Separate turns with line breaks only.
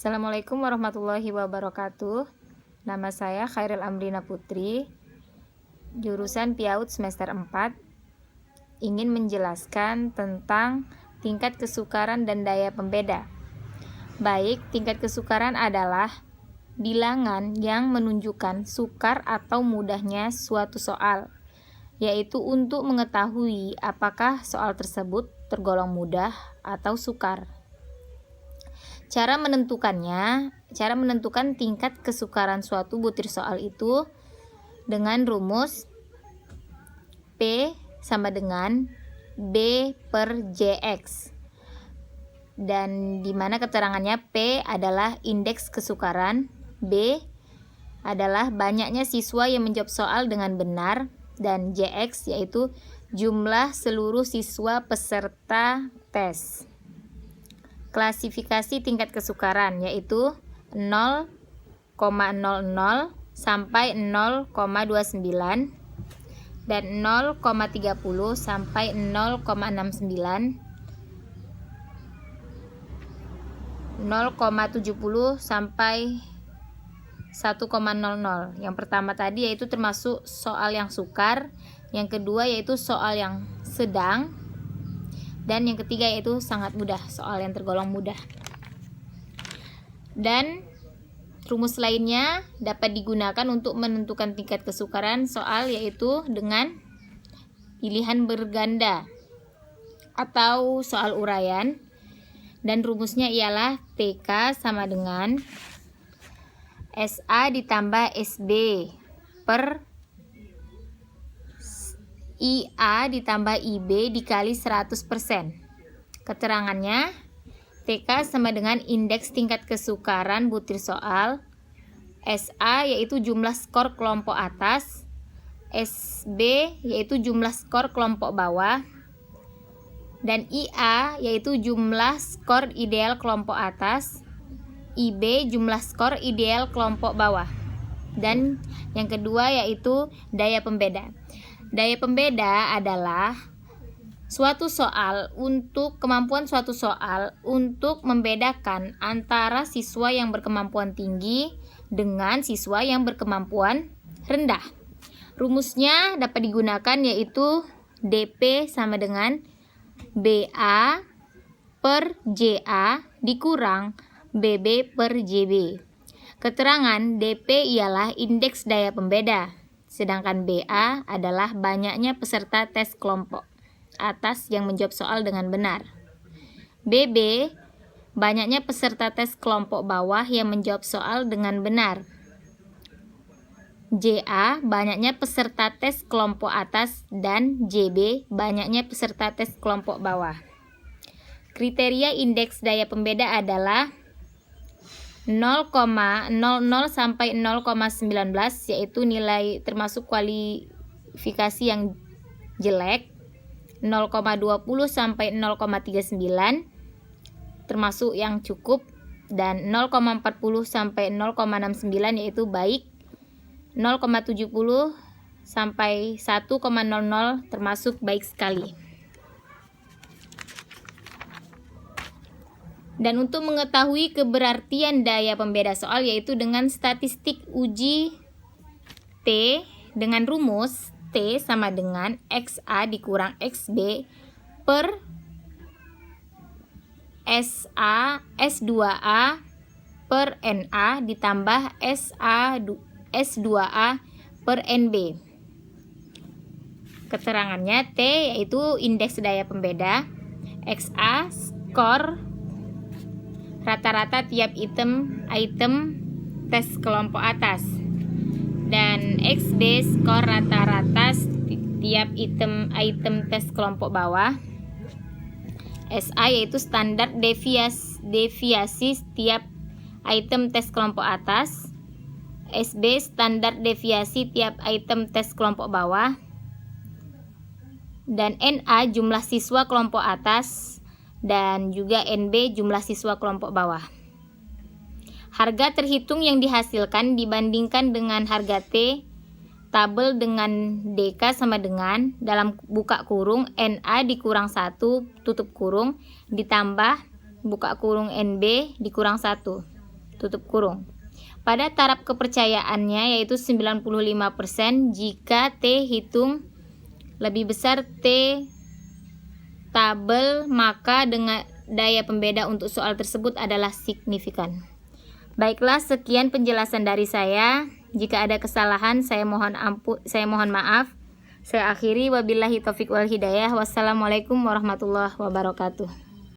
Assalamualaikum warahmatullahi wabarakatuh. Nama saya Khairil Amrina Putri, jurusan PIAUD semester 4. Ingin menjelaskan tentang tingkat kesukaran dan daya pembeda. Baik, tingkat kesukaran adalah bilangan yang menunjukkan sukar atau mudahnya suatu soal, yaitu untuk mengetahui apakah soal tersebut tergolong mudah atau sukar. Cara menentukan tingkat kesukaran suatu butir soal itu dengan rumus P sama dengan B per JX, dan dimana keterangannya P adalah indeks kesukaran, B adalah banyaknya siswa yang menjawab soal dengan benar, dan JX yaitu jumlah seluruh siswa peserta tes. Klasifikasi tingkat kesukaran yaitu 0,00 sampai 0,29 dan 0,30 sampai 0,69, 0,70 sampai 1,00. Yang pertama tadi yaitu termasuk soal yang sukar, yang kedua yaitu soal yang sedang, dan yang ketiga yaitu sangat mudah, soal yang tergolong mudah. Dan rumus lainnya dapat digunakan untuk menentukan tingkat kesukaran soal, yaitu dengan pilihan berganda atau soal uraian, dan rumusnya ialah TK sama dengan SA ditambah SB per IA ditambah IB dikali 100%. Keterangannya, TK sama dengan indeks tingkat kesukaran butir soal, SA yaitu jumlah skor kelompok atas, SB yaitu jumlah skor kelompok bawah, dan IA yaitu jumlah skor ideal kelompok atas, IB jumlah skor ideal kelompok bawah. Dan yang kedua yaitu daya pembeda. Daya pembeda adalah kemampuan suatu soal untuk membedakan antara siswa yang berkemampuan tinggi dengan siswa yang berkemampuan rendah. Rumusnya dapat digunakan yaitu DP sama dengan BA per JA dikurang BB per JB. Keterangan DP ialah indeks daya pembeda, sedangkan BA adalah banyaknya peserta tes kelompok atas yang menjawab soal dengan benar. BB banyaknya peserta tes kelompok bawah yang menjawab soal dengan benar. JA banyaknya peserta tes kelompok atas, dan JB banyaknya peserta tes kelompok bawah. Kriteria indeks daya pembeda adalah 0,00 sampai 0,19 yaitu nilai termasuk kualifikasi yang jelek, 0,20 sampai 0,39 termasuk yang cukup, dan 0,40 sampai 0,69 yaitu baik, 0,70 sampai 1,00 termasuk baik sekali. Dan untuk mengetahui keberartian daya pembeda soal yaitu dengan statistik uji T dengan rumus T sama dengan XA dikurang XB per S2A per NA ditambah S2A per NB. Keterangannya T yaitu indeks daya pembeda, XA skor rata-rata tiap item tes kelompok atas, dan XB skor rata-rata tiap item tes kelompok bawah, SA yaitu standar deviasi tiap item tes kelompok atas, SB standar deviasi tiap item tes kelompok bawah, dan NA jumlah siswa kelompok atas, dan juga NB jumlah siswa kelompok bawah. Harga terhitung yang dihasilkan dibandingkan dengan harga T, tabel dengan DK sama dengan dalam buka kurung NA dikurang 1 tutup kurung ditambah buka kurung NB dikurang 1. tutup kurung. Pada taraf kepercayaannya yaitu 95% jika T hitung lebih besar T tabel, maka dengan daya pembeda untuk soal tersebut adalah signifikan. Baiklah, sekian penjelasan dari saya. Jika ada kesalahan, saya mohon maaf. Saya akhiri, wabillahi taufiq wal hidayah. Wassalamualaikum warahmatullahi wabarakatuh.